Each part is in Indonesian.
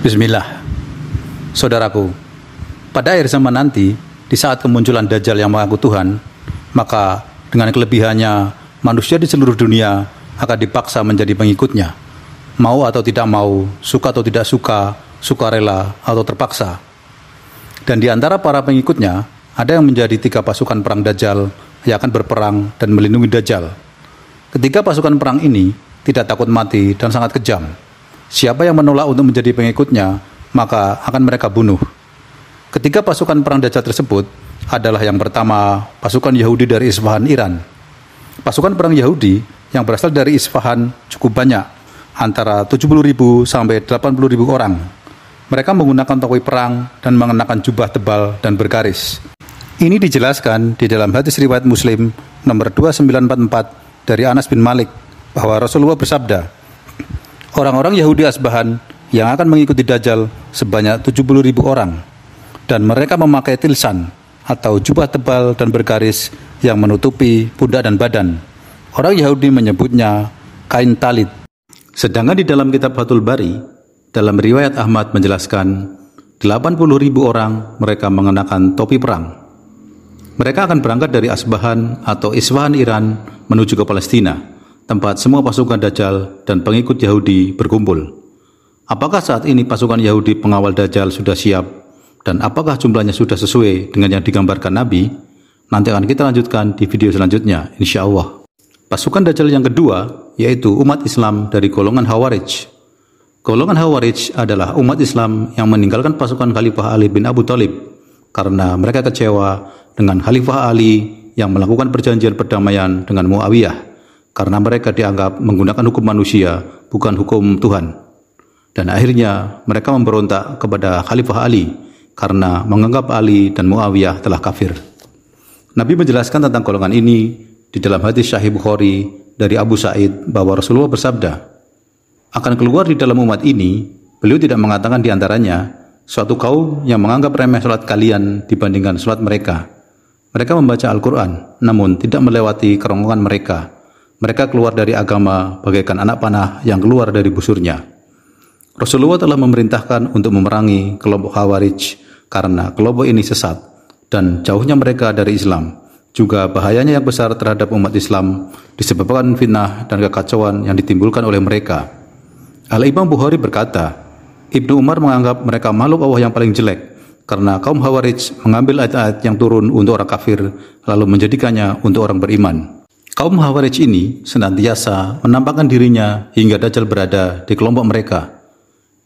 Bismillah. Saudaraku, pada akhir zaman nanti, di saat kemunculan Dajjal yang mengaku Tuhan, maka dengan kelebihannya, manusia di seluruh dunia akan dipaksa menjadi pengikutnya. Mau atau tidak mau, suka atau tidak suka, sukarela atau terpaksa. Dan di antara para pengikutnya, ada yang menjadi 3 pasukan perang Dajjal yang akan berperang dan melindungi Dajjal. Ketiga pasukan perang ini tidak takut mati dan sangat kejam. Siapa yang menolak untuk menjadi pengikutnya, maka akan mereka bunuh. Ketiga pasukan perang Dajjal tersebut adalah yang pertama, pasukan Yahudi dari Isfahan, Iran. Pasukan perang Yahudi yang berasal dari Isfahan cukup banyak, antara 70.000 sampai 80.000 orang. Mereka menggunakan topi perang dan mengenakan jubah tebal dan bergaris. Ini dijelaskan di dalam hadis riwayat Muslim nomor 2944 dari Anas bin Malik bahwa Rasulullah bersabda, orang-orang Yahudi Asbahan yang akan mengikuti Dajjal sebanyak 70.000 orang, dan mereka memakai tilsan atau jubah tebal dan bergaris yang menutupi pundak dan badan. Orang Yahudi menyebutnya kain talit. Sedangkan di dalam kitab Fathul Bari, dalam riwayat Ahmad menjelaskan 80.000 orang mereka mengenakan topi perang. Mereka akan berangkat dari Asbahan atau Isfahan, Iran menuju ke Palestina, tempat semua pasukan Dajjal dan pengikut Yahudi berkumpul. Apakah saat ini pasukan Yahudi pengawal Dajjal sudah siap? Dan apakah jumlahnya sudah sesuai dengan yang digambarkan Nabi? Nanti akan kita lanjutkan di video selanjutnya, insya Allah. Pasukan Dajjal yang kedua, yaitu umat Islam dari golongan Khawarij. Golongan Khawarij adalah umat Islam yang meninggalkan pasukan Khalifah Ali bin Abu Thalib karena mereka kecewa dengan Khalifah Ali yang melakukan perjanjian perdamaian dengan Muawiyah karena mereka dianggap menggunakan hukum manusia, bukan hukum Tuhan. Dan akhirnya mereka memberontak kepada Khalifah Ali karena menganggap Ali dan Muawiyah telah kafir. Nabi menjelaskan tentang golongan ini di dalam hadis Sahih Bukhari dari Abu Sa'id bahwa Rasulullah bersabda, akan keluar di dalam umat ini, beliau tidak mengatakan di antaranya, suatu kaum yang menganggap remeh sholat kalian dibandingkan sholat mereka. Mereka membaca Al-Quran, namun tidak melewati kerongkongan mereka. Mereka keluar dari agama bagaikan anak panah yang keluar dari busurnya. Rasulullah telah memerintahkan untuk memerangi kelompok Khawarij karena kelompok ini sesat dan jauhnya mereka dari Islam. Juga bahayanya yang besar terhadap umat Islam disebabkan fitnah dan kekacauan yang ditimbulkan oleh mereka. Al-Imam Bukhari berkata, Ibnu Umar menganggap mereka makhluk Allah yang paling jelek karena kaum Khawarij mengambil ayat-ayat yang turun untuk orang kafir lalu menjadikannya untuk orang beriman. Kaum Khawarij ini senantiasa menampakkan dirinya hingga Dajjal berada di kelompok mereka.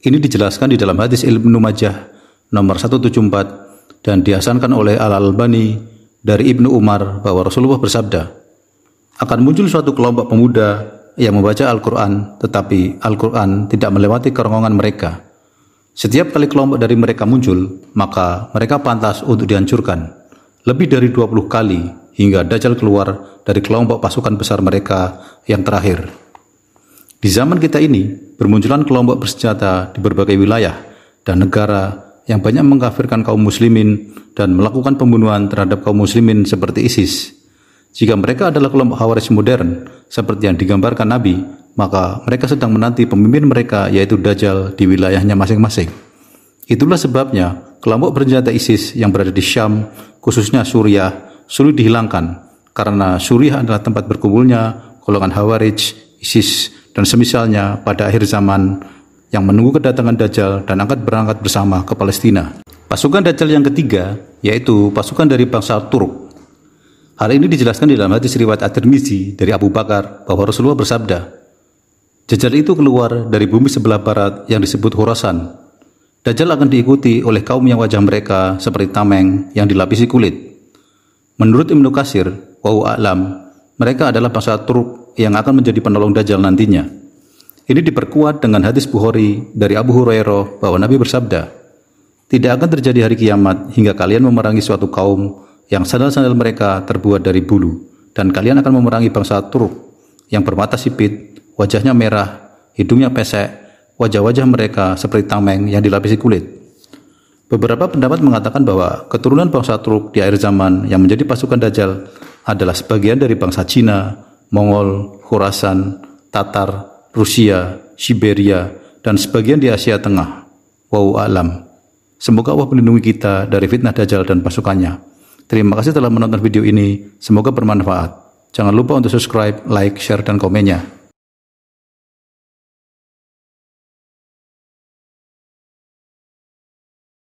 Ini dijelaskan di dalam hadis Ibnu Majah nomor 174 dan dihasankan oleh Al-Albani dari Ibnu Umar bahwa Rasulullah bersabda, akan muncul suatu kelompok pemuda yang membaca Al-Quran, tetapi Al-Quran tidak melewati kerongkongan mereka. Setiap kali kelompok dari mereka muncul, maka mereka pantas untuk dihancurkan. Lebih dari 20 kali hingga Dajjal keluar dari kelompok pasukan besar mereka yang terakhir. Di zaman kita ini, bermunculan kelompok bersenjata di berbagai wilayah dan negara yang banyak mengkafirkan kaum muslimin dan melakukan pembunuhan terhadap kaum muslimin seperti ISIS. Jika mereka adalah kelompok Khawarij modern, seperti yang digambarkan Nabi, maka mereka sedang menanti pemimpin mereka yaitu Dajjal di wilayahnya masing-masing. Itulah sebabnya kelompok bersenjata ISIS yang berada di Syam, khususnya Suriah, sulit dihilangkan, karena Suriah adalah tempat berkumpulnya golongan Khawarij, ISIS, dan semisalnya pada akhir zaman yang menunggu kedatangan Dajjal dan akan berangkat bersama ke Palestina. Pasukan Dajjal yang ketiga, yaitu pasukan dari bangsa Turk. Hal ini dijelaskan di dalam hadis riwayat At-Tirmizi dari Abu Bakar bahwa Rasulullah bersabda, Dajjal itu keluar dari bumi sebelah barat yang disebut Khurasan. Dajjal akan diikuti oleh kaum yang wajah mereka seperti tameng yang dilapisi kulit. Menurut Ibnu Katsir, wallahu a'lam, mereka adalah bangsa Turk yang akan menjadi penolong Dajjal nantinya. Ini diperkuat dengan hadis Bukhari dari Abu Hurairah bahwa Nabi bersabda, tidak akan terjadi hari kiamat hingga kalian memerangi suatu kaum yang sandal-sandal mereka terbuat dari bulu, dan kalian akan memerangi bangsa Turk yang bermata sipit, wajahnya merah, hidungnya pesek, wajah-wajah mereka seperti tameng yang dilapisi kulit. Beberapa pendapat mengatakan bahwa keturunan bangsa Turk di akhir zaman yang menjadi pasukan Dajjal adalah sebagian dari bangsa Cina, Mongol, Khurasan, Tatar, Rusia, Siberia, dan sebagian di Asia Tengah. Wallahu a'lam. Semoga Allah melindungi kita dari fitnah Dajjal dan pasukannya. Terima kasih telah menonton video ini. Semoga bermanfaat. Jangan lupa untuk subscribe, like, share, dan komennya.